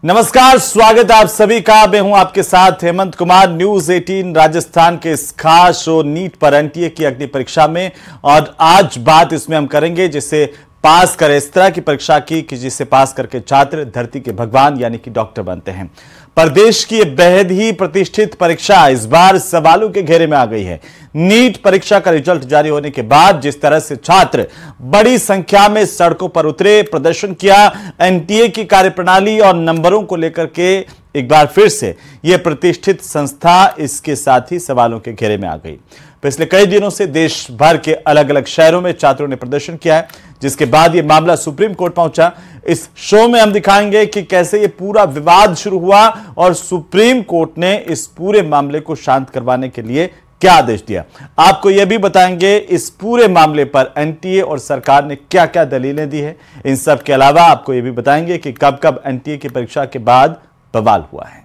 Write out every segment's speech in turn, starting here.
नमस्कार, स्वागत है आप सभी का। मैं हूं आपके साथ हेमंत कुमार, न्यूज 18 राजस्थान के इस खास शो नीट पर एनटीए की अग्नि परीक्षा में। और आज बात इसमें हम करेंगे जिसे पास करे, इस तरह की परीक्षा की कि जिसे पास करके छात्र धरती के भगवान यानी कि डॉक्टर बनते हैं। प्रदेश की बेहद ही प्रतिष्ठित परीक्षा इस बार सवालों के घेरे में आ गई है। नीट परीक्षा का रिजल्ट जारी होने के बाद जिस तरह से छात्र बड़ी संख्या में सड़कों पर उतरे, प्रदर्शन किया, एनटीए की कार्यप्रणाली और नंबरों को लेकर के एक बार फिर से यह प्रतिष्ठित संस्था इसके साथ ही सवालों के घेरे में आ गई। पिछले कई दिनों से देश भर के अलग अलग शहरों में छात्रों ने प्रदर्शन किया है, जिसके बाद यह मामला सुप्रीम कोर्ट पहुंचा। इस शो में हम दिखाएंगे कि कैसे यह पूरा विवाद शुरू हुआ और सुप्रीम कोर्ट ने इस पूरे मामले को शांत करवाने के लिए क्या आदेश दिया। आपको यह भी बताएंगे इस पूरे मामले पर एनटीए और सरकार ने क्या क्या दलीलें दी है। इन सब के अलावा आपको यह भी बताएंगे कि कब कब एनटीए की परीक्षा के बाद बवाल हुआ है।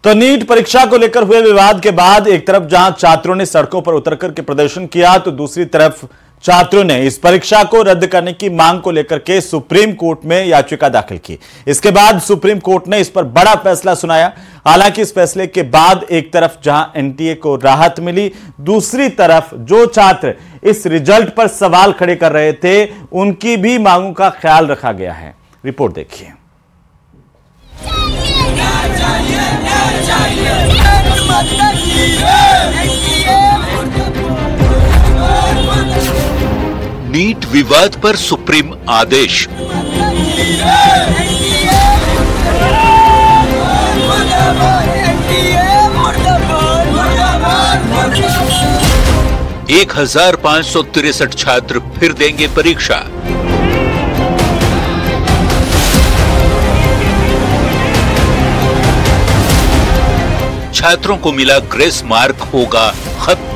तो नीट परीक्षा को लेकर हुए विवाद के बाद एक तरफ जहां छात्रों ने सड़कों पर उतर करके प्रदर्शन किया, तो दूसरी तरफ छात्रों ने इस परीक्षा को रद्द करने की मांग को लेकर के सुप्रीम कोर्ट में याचिका दाखिल की। इसके बाद सुप्रीम कोर्ट ने इस पर बड़ा फैसला सुनाया। हालांकि इस फैसले के बाद एक तरफ जहां एनटीए को राहत मिली, दूसरी तरफ जो छात्र इस रिजल्ट पर सवाल खड़े कर रहे थे, उनकी भी मांगों का ख्याल रखा गया है। रिपोर्ट देखिए। नीट विवाद पर सुप्रीम आदेश। एक 1563 छात्र फिर देंगे परीक्षा। छात्रों को मिला ग्रेस मार्क होगा खत्म।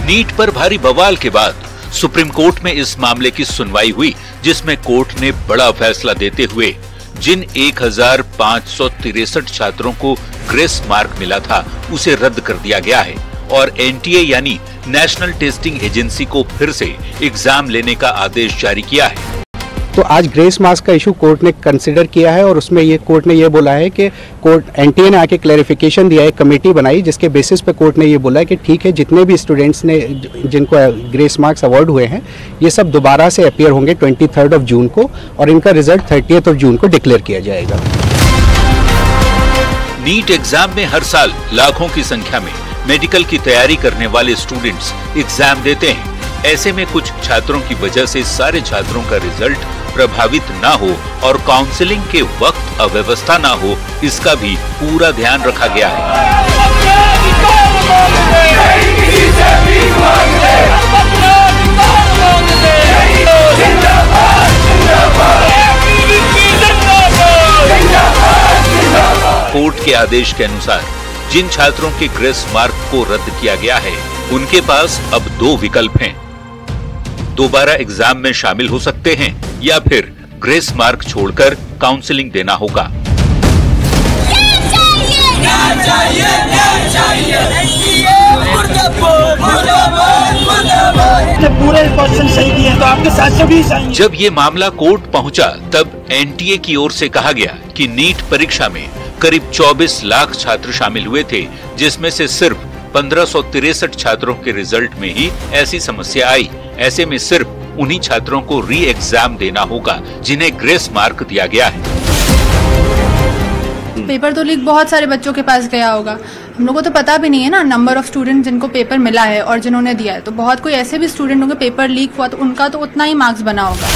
नीट पर भारी बवाल के बाद सुप्रीम कोर्ट में इस मामले की सुनवाई हुई, जिसमें कोर्ट ने बड़ा फैसला देते हुए जिन 1563 छात्रों को ग्रेस मार्क मिला था उसे रद्द कर दिया गया है और एनटीए यानी नेशनल टेस्टिंग एजेंसी को फिर से एग्जाम लेने का आदेश जारी किया है। तो आज ग्रेस मार्क्स का इशू कोर्ट ने कंसिडर किया है और उसमें ये कोर्ट ने ये बोला है कि कोर्ट एनटीए ने आके क्लैरिफिकेशन दिया है, कमेटी बनाई जिसके बेसिस पे कोर्ट ने ये बोला है कि ठीक है, जितने भी स्टूडेंट्स ने जिनको ग्रेस मार्क्स अवार्ड हुए हैं ये सब दोबारा से अपीयर होंगे 23 जून को और इनका रिजल्ट 30 जून को डिक्लेयर किया जाएगा। नीट एग्जाम में हर साल लाखों की संख्या में मेडिकल की तैयारी करने वाले स्टूडेंट्स एग्जाम देते हैं। ऐसे में कुछ छात्रों की वजह से सारे छात्रों का रिजल्ट प्रभावित ना हो और काउंसलिंग के वक्त अव्यवस्था ना हो, इसका भी पूरा ध्यान रखा गया है। कोर्ट के आदेश के अनुसार जिन छात्रों के ग्रेस मार्क को रद्द किया गया है, उनके पास अब दो विकल्प हैं। दोबारा एग्जाम में शामिल हो सकते हैं या फिर ग्रेस मार्क छोड़कर काउंसलिंग देना होगा। पूरे क्वेश्चन सही दिए तो आपके साथ भी सही। जब ये मामला कोर्ट पहुंचा तब एनटीए की ओर से कहा गया कि नीट परीक्षा में करीब 24 लाख छात्र शामिल हुए थे, जिसमें से सिर्फ 1563 छात्रों के रिजल्ट में ही ऐसी समस्या आई। ऐसे में सिर्फ उन्हीं छात्रों को री एग्जाम देना होगा जिन्हें ग्रेस मार्क दिया गया है। पेपर तो लीक बहुत सारे बच्चों के पास गया होगा, हम लोगों को तो पता भी नहीं है ना नंबर ऑफ स्टूडेंट जिनको पेपर मिला है और जिन्होंने दिया है। तो बहुत कोई ऐसे भी स्टूडेंट होंगे पेपर लीक हुआ तो उनका तो उतना ही मार्क्स बना होगा।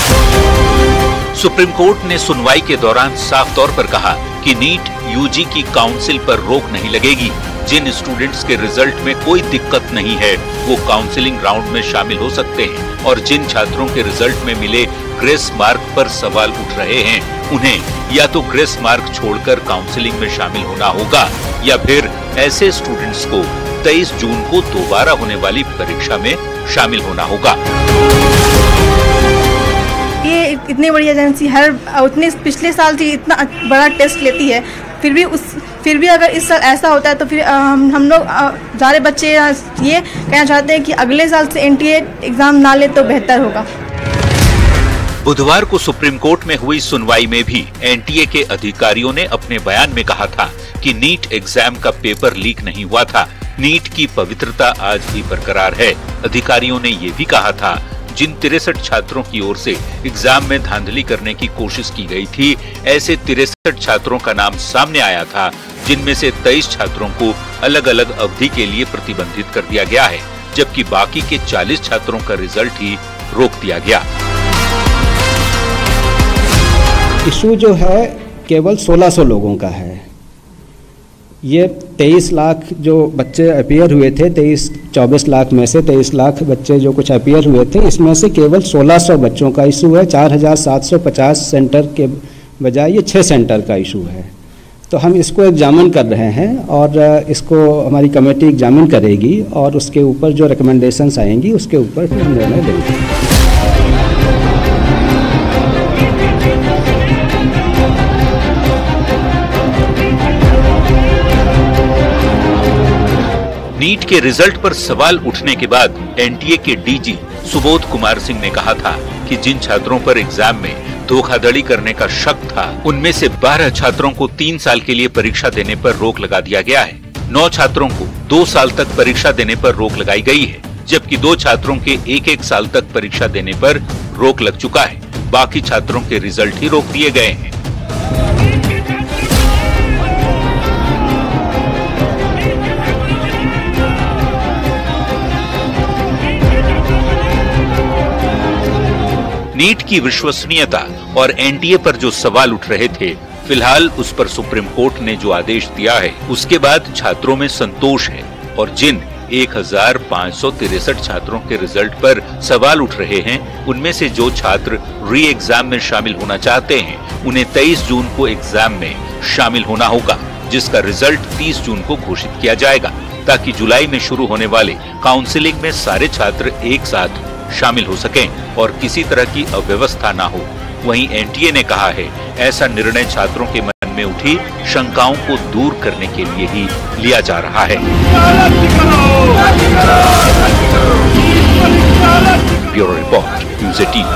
सुप्रीम कोर्ट ने सुनवाई के दौरान साफ तौर पर कहा कि नीट यूजी की काउंसिल पर रोक नहीं लगेगी। जिन स्टूडेंट्स के रिजल्ट में कोई दिक्कत नहीं है वो काउंसलिंग राउंड में शामिल हो सकते हैं और जिन छात्रों के रिजल्ट में मिले ग्रेस मार्क पर सवाल उठ रहे हैं उन्हें या तो ग्रेस मार्क छोड़कर काउंसलिंग में शामिल होना होगा या फिर ऐसे स्टूडेंट्स को 23 जून को दोबारा होने वाली परीक्षा में शामिल होना होगा। ये इतनी बड़ी एजेंसी उतने पिछले साल से इतना बड़ा टेस्ट लेती है, फिर भी अगर इस साल ऐसा होता है तो फिर हम लोग सारे बच्चे ये कहना चाहते हैं कि अगले साल से एनटीए एग्जाम ना ले तो बेहतर होगा। बुधवार को सुप्रीम कोर्ट में हुई सुनवाई में भी एनटीए के अधिकारियों ने अपने बयान में कहा था कि नीट एग्जाम का पेपर लीक नहीं हुआ था। नीट की पवित्रता आज भी बरकरार है। अधिकारियों ने ये भी कहा था जिन 63 छात्रों की ओर से एग्जाम में धांधली करने की कोशिश की गई थी, ऐसे 63 छात्रों का नाम सामने आया था, जिनमें से 23 छात्रों को अलग अलग अवधि के लिए प्रतिबंधित कर दिया गया है, जबकि बाकी के 40 छात्रों का रिजल्ट ही रोक दिया गया। इशू जो है केवल 1600 लोगों का है। ये 23 लाख जो बच्चे अपीयर हुए थे, 24 लाख में से 23 लाख बच्चे जो कुछ अपीयर हुए थे, इसमें से केवल 1600 बच्चों का इशू है। 4750 सेंटर के बजाय ये 6 सेंटर का इशू है। तो हम इसको एग्जामिन कर रहे हैं और इसको हमारी कमेटी एग्जामिन करेगी और उसके ऊपर जो रिकमेंडेशंस आएंगी उसके ऊपर फिर हम निर्णय लेंगे। नीट के रिजल्ट पर सवाल उठने के बाद एनटीए के डीजी सुबोध कुमार सिंह ने कहा था कि जिन छात्रों पर एग्जाम में धोखाधड़ी करने का शक था, उनमें से 12 छात्रों को 3 साल के लिए परीक्षा देने पर रोक लगा दिया गया है। 9 छात्रों को 2 साल तक परीक्षा देने पर रोक लगाई गई है, जबकि 2 छात्रों के 1-1 साल तक परीक्षा देने पर रोक लग चुका है। बाकी छात्रों के रिजल्ट ही रोक दिए गए हैं। नीट की विश्वसनीयता और एनटीए पर जो सवाल उठ रहे थे, फिलहाल उस पर सुप्रीम कोर्ट ने जो आदेश दिया है, उसके बाद छात्रों में संतोष है और जिन 1563 छात्रों के रिजल्ट पर सवाल उठ रहे हैं, उनमें से जो छात्र री एग्जाम में शामिल होना चाहते हैं, उन्हें 23 जून को एग्जाम में शामिल होना होगा, जिसका रिजल्ट 30 जून को घोषित किया जाएगा, ताकि जुलाई में शुरू होने वाले काउंसलिंग में सारे छात्र एक साथ शामिल हो सकें और किसी तरह की अव्यवस्था ना हो। वहीं एनटीए ने कहा है, ऐसा निर्णय छात्रों के मन में उठी शंकाओं को दूर करने के लिए ही लिया जा रहा है। Bureau report, news 18।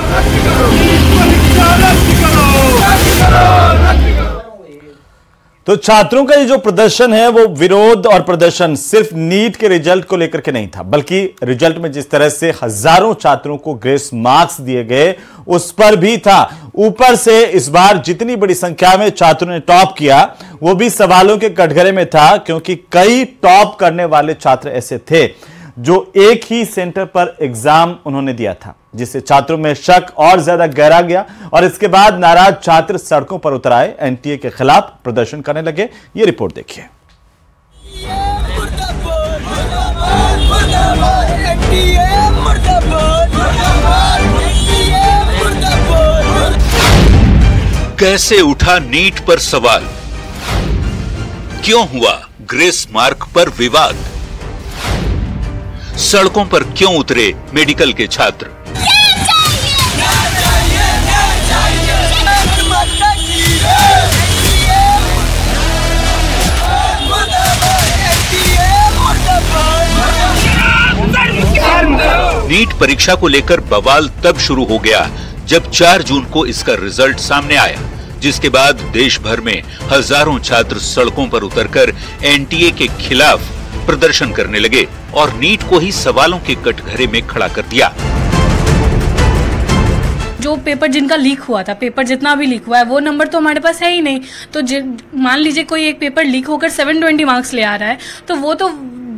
तो छात्रों का ये जो प्रदर्शन है वो विरोध और प्रदर्शन सिर्फ नीट के रिजल्ट को लेकर के नहीं था, बल्कि रिजल्ट में जिस तरह से हजारों छात्रों को ग्रेस मार्क्स दिए गए उस पर भी था। ऊपर से इस बार जितनी बड़ी संख्या में छात्रों ने टॉप किया वो भी सवालों के कटघरे में था, क्योंकि कई टॉप करने वाले छात्र ऐसे थे जो एक ही सेंटर पर एग्जाम उन्होंने दिया था, जिससे छात्रों में शक और ज्यादा गहरा गया और इसके बाद नाराज छात्र सड़कों पर उतर आए, एनटीए के खिलाफ प्रदर्शन करने लगे। ये रिपोर्ट देखिए। कैसे उठा नीट पर सवाल? क्यों हुआ ग्रेस मार्क पर विवाद? सड़कों पर क्यों उतरे मेडिकल के छात्र? नीट परीक्षा को लेकर बवाल तब शुरू हो गया जब 4 जून को इसका रिजल्ट सामने आया, जिसके बाद देश भर में हजारों छात्र सड़कों पर उतरकर एनटीए के खिलाफ प्रदर्शन करने लगे और नीट को ही सवालों के कटघरे में खड़ा कर दिया। जो पेपर जिनका लीक हुआ था, पेपर जितना भी लीक हुआ है वो नंबर तो हमारे पास है ही नहीं। तो मान लीजिए कोई एक पेपर लीक होकर 720 मार्क्स ले आ रहा है, तो वो तो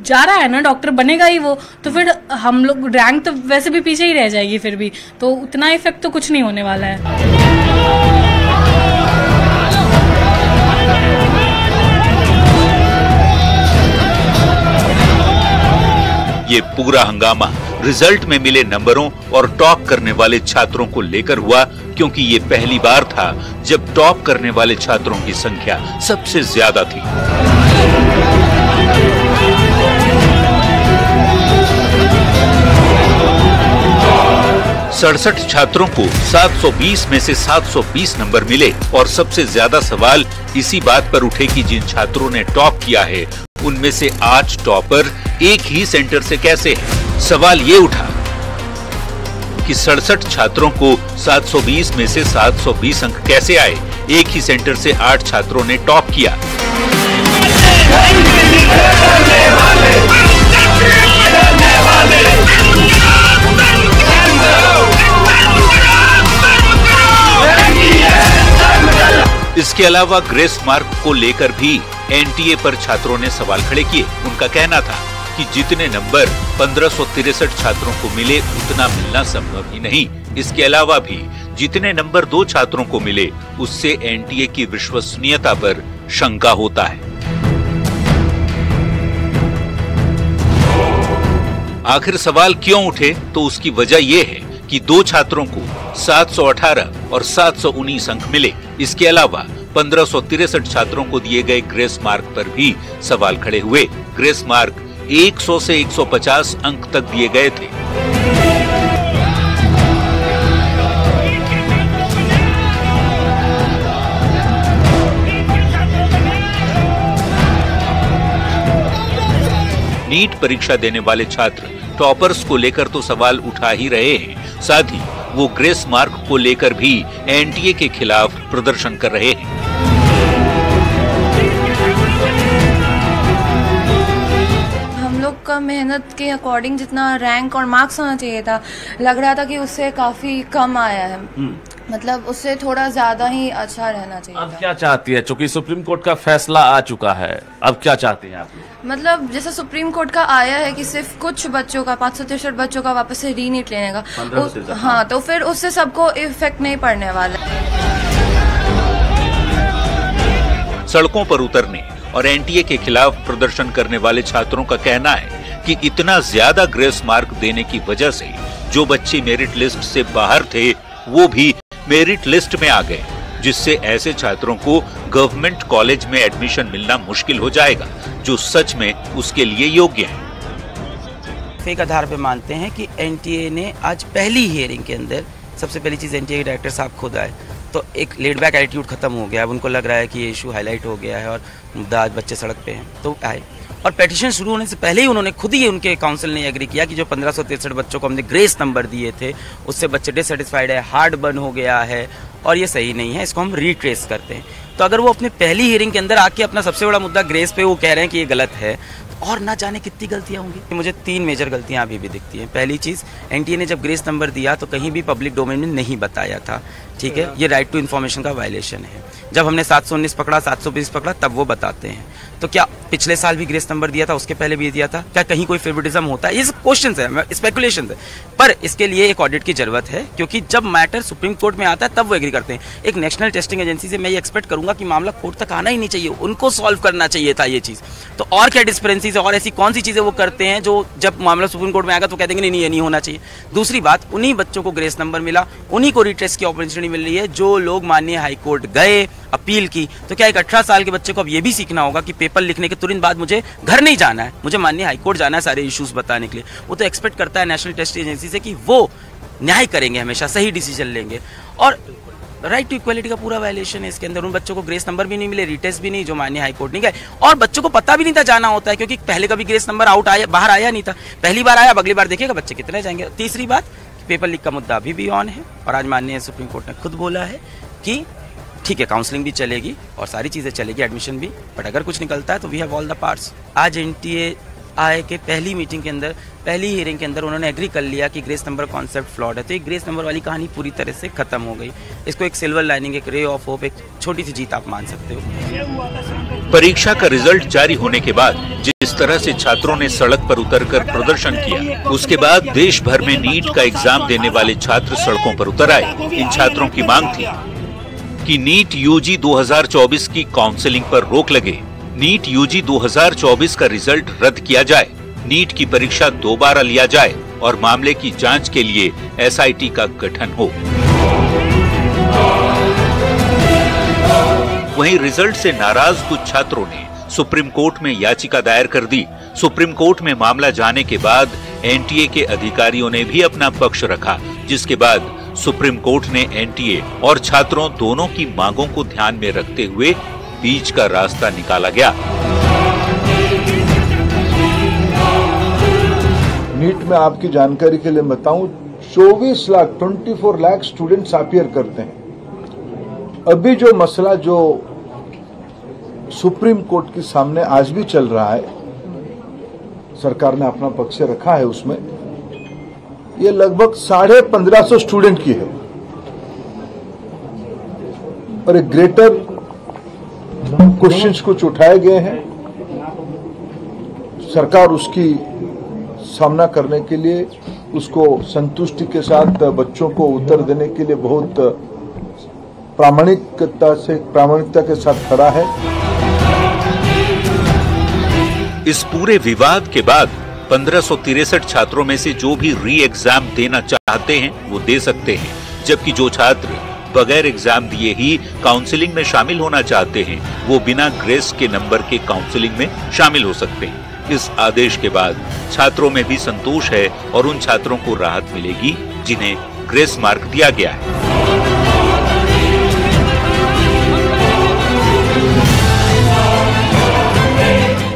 जा रहा है ना, डॉक्टर बनेगा ही वो, तो फिर हम लोग रैंक तो वैसे भी पीछे ही रह जाएगी फिर भी, तो उतना इफेक्ट तो कुछ नहीं होने वाला है। ये पूरा हंगामा रिजल्ट में मिले नंबरों और टॉप करने वाले छात्रों को लेकर हुआ, क्योंकि ये पहली बार था जब टॉप करने वाले छात्रों की संख्या सबसे ज्यादा थी। सड़सठ छात्रों को 720 में से 720 नंबर मिले और सबसे ज्यादा सवाल इसी बात पर उठे कि जिन छात्रों ने टॉप किया है उनमें से 8 टॉपर एक ही सेंटर से कैसे हैं? सवाल ये उठा कि 67 छात्रों को 720 में से 720 अंक कैसे आए? एक ही सेंटर से 8 छात्रों ने टॉप किया। इसके अलावा ग्रेस मार्क को लेकर भी एनटीए पर छात्रों ने सवाल खड़े किए। उनका कहना था कि जितने नंबर 1563 छात्रों को मिले उतना मिलना संभव ही नहीं। इसके अलावा भी जितने नंबर 2 छात्रों को मिले उससे एनटीए की विश्वसनीयता पर शंका होता है। आखिर सवाल क्यों उठे? तो उसकी वजह यह है कि 2 छात्रों को 718 और 719 अंक मिले। इसके अलावा 1563 छात्रों को दिए गए ग्रेस मार्क पर भी सवाल खड़े हुए। ग्रेस मार्क 100 से 150 अंक तक दिए गए थे। नीट परीक्षा देने वाले छात्र टॉपर्स को लेकर तो सवाल उठा ही रहे हैं, साथ ही वो ग्रेस मार्क को लेकर भी एनटीए के खिलाफ प्रदर्शन कर रहे हैं। हम लोग का मेहनत के अकॉर्डिंग जितना रैंक और मार्क्स होना चाहिए था, लग रहा था कि उससे काफी कम आया है। मतलब उससे थोड़ा ज्यादा ही अच्छा रहना चाहिए। अब क्या चाहती है? चूंकि सुप्रीम कोर्ट का फैसला आ चुका है, अब क्या चाहती हैं आप? मतलब जैसे सुप्रीम कोर्ट का आया है कि सिर्फ कुछ बच्चों का 563 बच्चों का वापस से रीनीट लेने का, हाँ, तो फिर उससे सबको इफेक्ट नहीं पड़ने वाला। सड़कों पर उतरने और एनटीए के खिलाफ प्रदर्शन करने वाले छात्रों का कहना है कि इतना ज्यादा ग्रेस मार्क देने की वजह से जो बच्चे मेरिट लिस्ट से बाहर थे वो भी मेरिट लिस्ट में आ गए, जिससे ऐसे छात्रों को गवर्नमेंट कॉलेज में एडमिशन मिलना मुश्किल हो जाएगा, जो सच में उसके लिए योग्य है। फेक आधार पे मानते हैं कि एनटीए ने आज पहली हियरिंग के अंदर सबसे पहली चीज एनटीए के डायरेक्टर साहब खुद आए, तो एक लेड बैक एटीट्यूड खत्म हो गया। अब उनको लग रहा है कि ये इशू हाईलाइट हो गया है और मुद्दा आज बच्चे सड़क पे हैं, तो आए। और पेटिशन शुरू होने से पहले ही उन्होंने खुद ही उनके काउंसिल ने एग्री किया कि जो 1563 बच्चों को हमने ग्रेस नंबर दिए थे उससे बच्चे डिससेटिस्फाइड है, हार्ड बर्न हो गया है और ये सही नहीं है, इसको हम रिट्रेस करते हैं। तो अगर वो अपने पहली हियरिंग के अंदर आके अपना सबसे बड़ा मुद्दा ग्रेस पे वो कह रहे हैं कि ये गलत है, और ना जाने कितनी गलतियां होंगी। मुझे 3 मेजर गलतियां अभी भी दिखती हैं। पहली चीज़, एनटीए ने जब ग्रेस नंबर दिया तो कहीं भी पब्लिक डोमेन में नहीं बताया था, ठीक है, ये राइट टू इन्फॉर्मेशन का वायलेशन है। जब हमने 719 पकड़ा, 720 पकड़ा, तब वो बताते हैं। तो क्या पिछले साल भी ग्रेस नंबर दिया था, उसके पहले भी दिया था? क्या कहीं कोई फेवरेटिज्म होता है? ये सब क्वेश्चंस है, स्पेकुलेशन है, पर इसके लिए एक ऑडिट की जरूरत है, क्योंकि जब मैटर सुप्रीम कोर्ट में आता है तब वो एग्री करते हैं। एक नेशनल टेस्टिंग एजेंसी से मैं ये एक्सपेक्ट करूंगा कि मामला कोर्ट तक आना ही नहीं चाहिए, उनको सॉल्व करना चाहिए था ये चीज। तो और क्या डिस्पेरेंसीज और ऐसी कौन सी चीजें वो करते हैं जो जब मामला सुप्रीम कोर्ट में आएगा तो कह देंगे नहीं, ये नहीं होना चाहिए। दूसरी बात, उन्हीं बच्चों को ग्रेस नंबर मिला, उन्हीं को रिटेस्ट की अपॉर्चुनिटी मिल रही है जो लोग माननीय हाईकोर्ट गए, अपील की। तो क्या एक 18 साल के बच्चे को अब ये भी सीखना होगा कि पेपर लिखने के तुरंत बाद मुझे घर नहीं जाना है, मुझे माननीय हाईकोर्ट जाना है सारे इश्यूज बताने के लिए? वो तो एक्सपेक्ट करता है नेशनल टेस्ट एजेंसी से कि वो न्याय करेंगे, हमेशा सही डिसीजन लेंगे। और राइट टू इक्वालिटी का पूरा वायलेशन है इसके अंदर। उन बच्चों को ग्रेस नंबर भी नहीं मिले, रिटेस्ट भी नहीं, जो माननीय हाईकोर्ट नहीं गए, और बच्चों को पता भी नहीं था जाना होता है, क्योंकि पहले कभी ग्रेस नंबर आउट आया, बाहर आया नहीं था, पहली बार आया, अगली बार देखिएगा बच्चे कितने जाएंगे। तीसरी बात, पेपर लीक का मुद्दा अभी भी ऑन है, और आज माननीय सुप्रीम कोर्ट ने खुद बोला है कि ठीक है, काउंसलिंग भी चलेगी और सारी चीजें चलेगी, एडमिशन भी, बट अगर कुछ निकलता है तो we have all the parts. आज एनटीए आए के पहली मीटिंग के अंदर, पहली हियरिंग के अंदर उन्होंने एग्री कर लिया कि ग्रेस नंबर कॉन्सेप्ट फ्लॉड है। तो एक ग्रेस नंबर वाली कहानी पूरी तरह से खत्म हो गई। इसको एक सिल्वर लाइनिंग, एक रे ऑफ होप, एक छोटी सी जीत आप मान सकते हो। परीक्षा का रिजल्ट जारी होने के बाद जिस तरह से छात्रों ने सड़क पर उतरकर प्रदर्शन किया, उसके बाद देश भर में नीट का एग्जाम देने वाले छात्र सड़कों पर उतर आए। इन छात्रों की मांग थी कि नीट यूजी 2024 की काउंसलिंग पर रोक लगे, नीट यूजी 2024 का रिजल्ट रद्द किया जाए, नीट की परीक्षा दोबारा लिया जाए और मामले की जांच के लिए एसआईटी का गठन हो। वहीं रिजल्ट से नाराज कुछ छात्रों ने सुप्रीम कोर्ट में याचिका दायर कर दी। सुप्रीम कोर्ट में मामला जाने के बाद एनटीए के अधिकारियों ने भी अपना पक्ष रखा, जिसके बाद सुप्रीम कोर्ट ने एनटीए और छात्रों दोनों की मांगों को ध्यान में रखते हुए बीच का रास्ता निकाला गया। नीट में आपकी जानकारी के लिए बताऊं, 24 लाख स्टूडेंट्स अपीयर करते हैं। अभी जो मसला जो सुप्रीम कोर्ट के सामने आज भी चल रहा है, सरकार ने अपना पक्ष रखा है उसमें, ये लगभग 1550 स्टूडेंट की है और एक ग्रेटर क्वेश्चंस कुछ उठाए गए हैं। सरकार उसकी सामना करने के लिए, उसको संतुष्टि के साथ बच्चों को उत्तर देने के लिए बहुत प्रामाणिकता के साथ खड़ा है। इस पूरे विवाद के बाद 1563 छात्रों में से जो भी री एग्जाम देना चाहते हैं वो दे सकते हैं, जबकि जो छात्र बगैर एग्जाम दिए ही काउंसलिंग में शामिल होना चाहते हैं वो बिना ग्रेस के नंबर के काउंसलिंग में शामिल हो सकते हैं। इस आदेश के बाद छात्रों में भी संतोष है और उन छात्रों को राहत मिलेगी जिन्हें ग्रेस मार्क दिया गया है।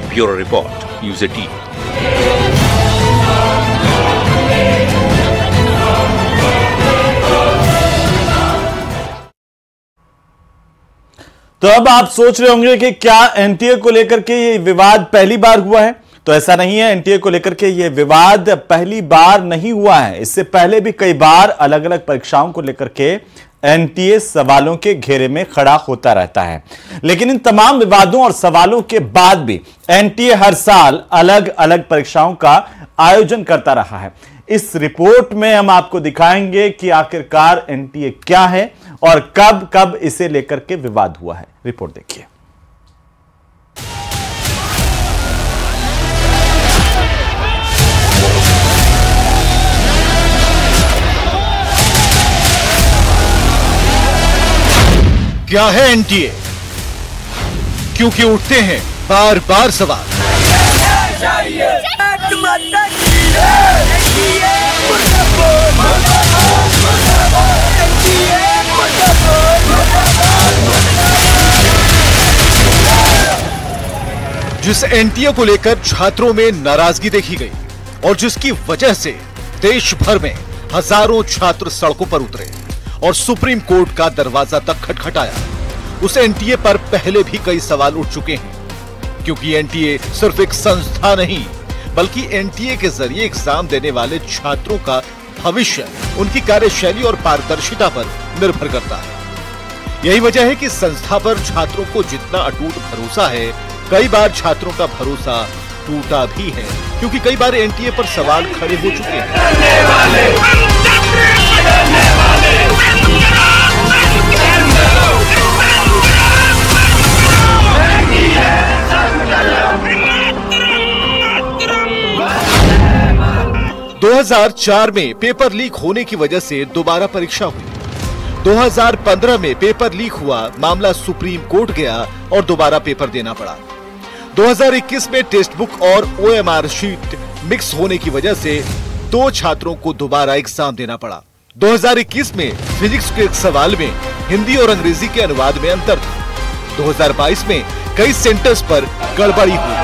Bureau report, news 18। तो अब आप सोच रहे होंगे कि क्या एनटीए को लेकर के ये विवाद पहली बार हुआ है? तो ऐसा नहीं है। एनटीए को लेकर के ये विवाद पहली बार नहीं हुआ है। इससे पहले भी कई बार अलग अलग परीक्षाओं को लेकर के एनटीए सवालों के घेरे में खड़ा होता रहता है, लेकिन इन तमाम विवादों और सवालों के बाद भी एनटीए हर साल अलग अलग परीक्षाओं का आयोजन करता रहा है। इस रिपोर्ट में हम आपको दिखाएंगे कि आखिरकार एनटीए क्या है और कब कब इसे लेकर के विवाद हुआ है। रिपोर्ट देखिए। क्या है एनटीए? क्योंकि उठते हैं बार बार सवाल। जिस एनटीए को लेकर छात्रों में नाराजगी देखी गई और जिसकी वजह से देश भर में हजारों छात्र सड़कों पर उतरे और सुप्रीम कोर्ट का दरवाजा तक खटखटाया, उस एनटीए पर पहले भी कई सवाल उठ चुके हैं। क्योंकि एनटीए सिर्फ एक संस्था नहीं, बल्कि एनटीए के जरिए एग्जाम देने वाले छात्रों का भविष्य उनकी कार्यशैली और पारदर्शिता पर निर्भर करता है। यही वजह है कि संस्था पर छात्रों को जितना अटूट भरोसा है, कई बार छात्रों का भरोसा टूटा भी है, क्योंकि कई बार एनटीए पर सवाल खड़े हो चुके हैं। 2004 में पेपर लीक होने की वजह से दोबारा परीक्षा हुई। 2015 में पेपर लीक हुआ, मामला सुप्रीम कोर्ट गया और दोबारा पेपर देना पड़ा। 2021 में टेक्स्ट बुक और ओएमआर शीट मिक्स होने की वजह से 2 छात्रों को दोबारा एग्जाम देना पड़ा। 2021 में फिजिक्स के एक सवाल में हिंदी और अंग्रेजी के अनुवाद में अंतर था। 2022 में कई सेंटर्स पर गड़बड़ी हुई।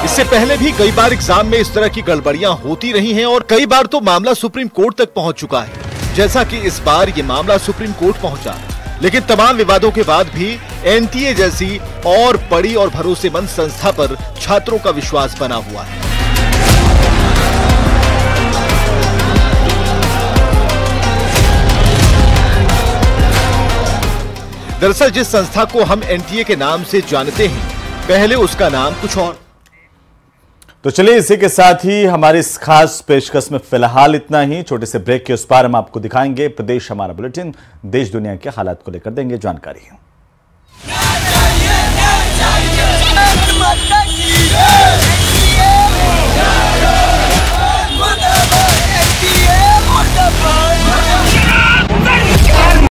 इससे पहले भी कई बार एग्जाम में इस तरह की गड़बड़ियां होती रही हैं और कई बार तो मामला सुप्रीम कोर्ट तक पहुंच चुका है, जैसा कि इस बार ये मामला सुप्रीम कोर्ट पहुंचा। लेकिन तमाम विवादों के बाद भी एनटीए जैसी और बड़ी और भरोसेमंद संस्था पर छात्रों का विश्वास बना हुआ है। दरअसल जिस संस्था को हम एनटीए के नाम से जानते हैं, पहले उसका नाम कुछ और। तो चलिए इसी के साथ ही हमारी इस खास पेशकश में फिलहाल इतना ही। छोटे से ब्रेक के उस पार हम आपको दिखाएंगे प्रदेश हमारा बुलेटिन, देश दुनिया के हालात को लेकर देंगे जानकारी।